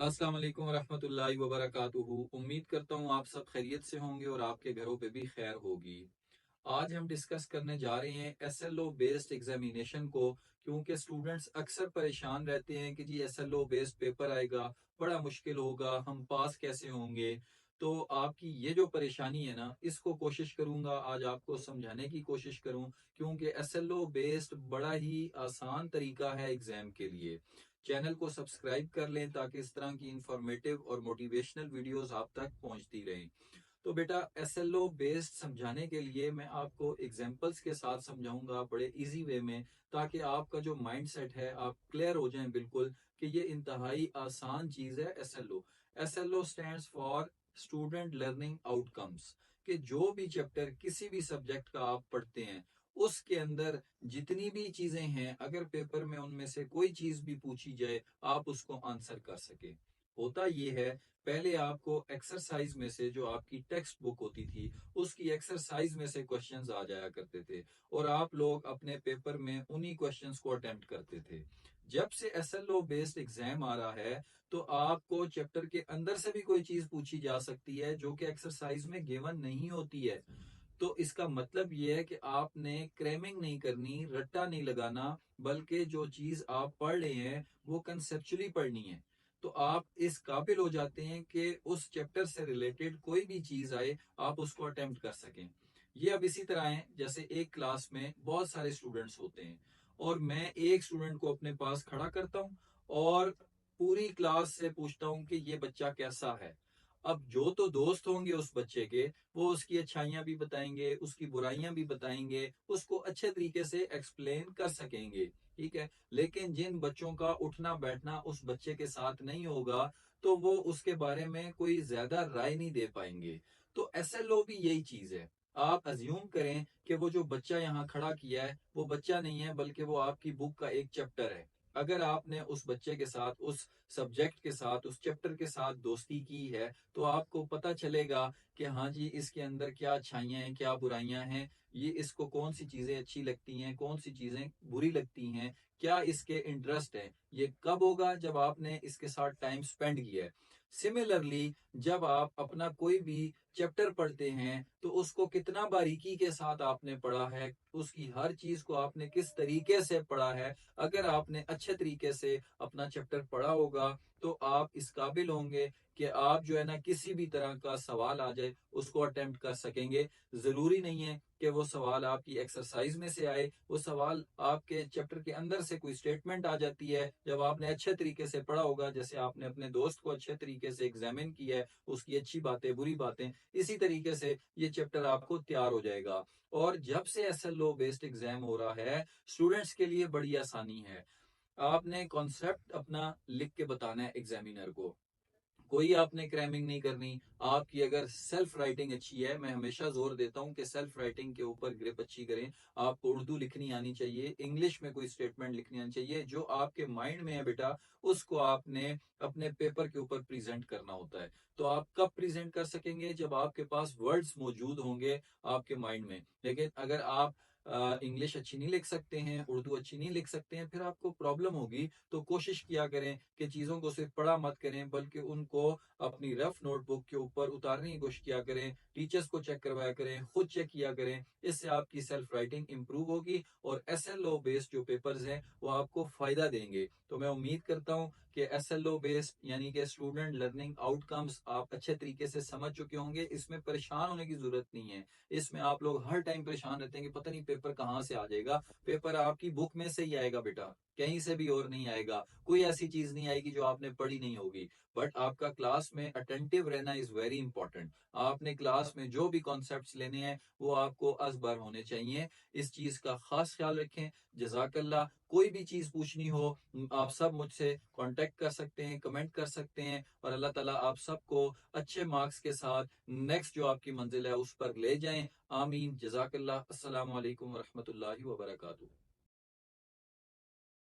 अस्सलाम वालेकुम रहमतुल्लाहि व बरकातुहू। उम्मीद करता हूँ आप सब खैरियत से होंगे और आपके घरों पे भी खैर होगी। आज हम डिस्कस करने जा रहे हैं एसएलओ बेस्ड एग्जामिनेशन को, क्योंकि स्टूडेंट्स अक्सर परेशान रहते हैं कि जी एसएलओ बेस्ड पेपर आएगा, बड़ा मुश्किल होगा, हम पास कैसे होंगे। तो आपकी ये जो परेशानी है ना, इसको कोशिश करूंगा आज आपको समझाने की कोशिश करूं, क्योंकि एसएलओ बेस्ड बड़ा ही आसान तरीका है एग्जाम के लिए। चैनल को सब्सक्राइब कर लें ताकि इस तरह की इंफॉर्मेटिव और मोटिवेशनल वीडियोस आप तक पहुंचती रहें। तो बेटा, एसएलओ बेस्ड समझाने के लिए मैं आपको एग्जांपल्स के साथ समझाऊंगा बड़े इजी वे में, ताकि आपका जो माइंडसेट है आप क्लियर हो जाएं बिल्कुल कि ये इंतहाई आसान चीज है SLO. SLO stands for student learning outcomes, कि जो भी चैप्टर किसी भी सब्जेक्ट का आप पढ़ते हैं उसके अंदर जितनी भी चीजें हैं, अगर पेपर में उनमें से कोई चीज भी पूछी जाए आप उसको आंसर कर सके। होता ये है, पहले आपको एक्सरसाइज में से जो आपकी टेक्स्ट बुक होती थी उसकी एक्सरसाइज में से क्वेश्चंस आ जाया करते थे और आप लोग अपने पेपर में उन्हीं क्वेश्चंस को अटेम्प्ट करते थे। जब से एसएलओ बेस्ड एग्जाम आ रहा है तो आपको चैप्टर के अंदर से भी कोई चीज पूछी जा सकती है जो कि एक्सरसाइज में गिवन नहीं होती है। तो इसका मतलब ये है कि आपने क्रैमिंग नहीं करनी, रट्टा नहीं लगाना, बल्कि जो चीज आप पढ़ रहे हैं वो कंसेप्चुअली पढ़नी है। तो आप इस काबिल हो जाते हैं कि उस चैप्टर से रिलेटेड कोई भी चीज आए आप उसको अटेम्प्ट कर सकें। ये अब इसी तरह है जैसे एक क्लास में बहुत सारे स्टूडेंट्स होते हैं और मैं एक स्टूडेंट को अपने पास खड़ा करता हूँ और पूरी क्लास से पूछता हूँ कि ये बच्चा कैसा है। अब जो तो दोस्त होंगे उस बच्चे के, वो उसकी अच्छाइयां भी बताएंगे, उसकी बुराइयां भी बताएंगे, उसको अच्छे तरीके से एक्सप्लेन कर सकेंगे। ठीक है, लेकिन जिन बच्चों का उठना बैठना उस बच्चे के साथ नहीं होगा तो वो उसके बारे में कोई ज्यादा राय नहीं दे पाएंगे। तो एसएलओ भी यही चीज है। आप अज्यूम करें कि वो जो बच्चा यहाँ खड़ा किया है वो बच्चा नहीं है, बल्कि वो आपकी बुक का एक चैप्टर है। अगर आपने उस बच्चे के साथ, उस सब्जेक्ट के साथ, उस चैप्टर के साथ दोस्ती की है तो आपको पता चलेगा कि हाँ जी, इसके अंदर क्या अच्छाइयाँ हैं, क्या बुराइयां हैं, ये इसको कौन सी चीजें अच्छी लगती हैं, कौन सी चीजें बुरी लगती हैं, क्या इसके इंटरेस्ट है। ये कब होगा? जब आपने इसके साथ टाइम स्पेंड किया है। सिमिलरली, जब आप अपना कोई भी चैप्टर पढ़ते हैं तो उसको कितना बारीकी के साथ आपने पढ़ा है, उसकी हर चीज को आपने किस तरीके से पढ़ा है। अगर आपने अच्छे तरीके से अपना चैप्टर पढ़ा होगा तो आप इस काबिल होंगे कि आप जो है ना, किसी भी तरह का सवाल आ जाए उसको अटेम्प्ट कर सकेंगे। जरूरी नहीं है कि वो सवाल आपकी एक्सरसाइज में से आए, वो सवाल आपके चैप्टर के अंदर से कोई स्टेटमेंट आ जाती है जब आपने अच्छे तरीके से पढ़ा होगा, जैसे आपने अपने दोस्त को अच्छे तरीके से एग्जामिन किया है, उसकी अच्छी बातें बुरी बातें, इसी तरीके से ये चैप्टर आपको तैयार हो जाएगा। और जब से एसएलओ बेस्ड एग्जाम हो रहा है, स्टूडेंट्स के लिए बड़ी आसानी है। आपने कॉन्सेप्ट अपना लिख के बताना है एग्जामिनर को, कोई आपने क्रैमिंग नहीं करनी। आपकी अगर सेल्फ राइटिंग अच्छी है, मैं हमेशा जोर देता हूं कि सेल्फ राइटिंग के ऊपर ग्रिप अच्छी करें। आपको उर्दू लिखनी आनी चाहिए, इंग्लिश में कोई स्टेटमेंट लिखनी आनी चाहिए, जो आपके माइंड में है बेटा उसको आपने अपने पेपर के ऊपर प्रेजेंट करना होता है। तो आप कब प्रेजेंट कर सकेंगे? जब आपके पास वर्ड्स मौजूद होंगे आपके माइंड में। लेकिन अगर आप इंग्लिश अच्छी नहीं लिख सकते हैं, उर्दू अच्छी नहीं लिख सकते हैं, फिर आपको प्रॉब्लम होगी। तो कोशिश किया करें कि चीज़ों को सिर्फ पढ़ा मत करें, बल्कि उनको अपनी रफ नोटबुक के ऊपर उतारने की कोशिश किया करें, टीचर्स को चेक करवाया करें, खुद चेक किया करें। इससे आपकी सेल्फ राइटिंग इंप्रूव होगी और एसएलओ बेस्ड जो पेपर्स हैं वो आपको फायदा देंगे। तो मैं उम्मीद करता हूं कि एसएलओ बेस्ड यानी कि स्टूडेंट लर्निंग आउटकम्स आप अच्छे तरीके से समझ चुके होंगे। इसमें परेशान होने की जरूरत नहीं है। इसमें आप लोग हर टाइम परेशान रहते हैं कि पता नहीं पेपर कहाँ से आ जाएगा। पेपर आपकी बुक में से ही आएगा बेटा, कहीं से भी और नहीं आएगा। कोई ऐसी चीज नहीं आएगी जो आपने पढ़ी नहीं होगी। बट आपका क्लास में अटेंटिव रहना इज वेरी इंपॉर्टेंट। आपने क्लास में जो भी कॉन्सेप्ट्स लेने हैं वो आपको अजबर होने चाहिए। इस चीज का खास ख्याल रखें। जजाकल्ला। कोई भी चीज पूछनी हो आप सब मुझसे कांटेक्ट कर सकते हैं, कमेंट कर सकते हैं, और अल्लाह ताला आप सबको अच्छे मार्क्स के साथ नेक्स्ट जो आपकी मंजिल है उस पर ले जाएं। आमीन। जजाकल्ला। अस्सलाम वालेकुम रहमतुल्लाहि व बरकातुहू।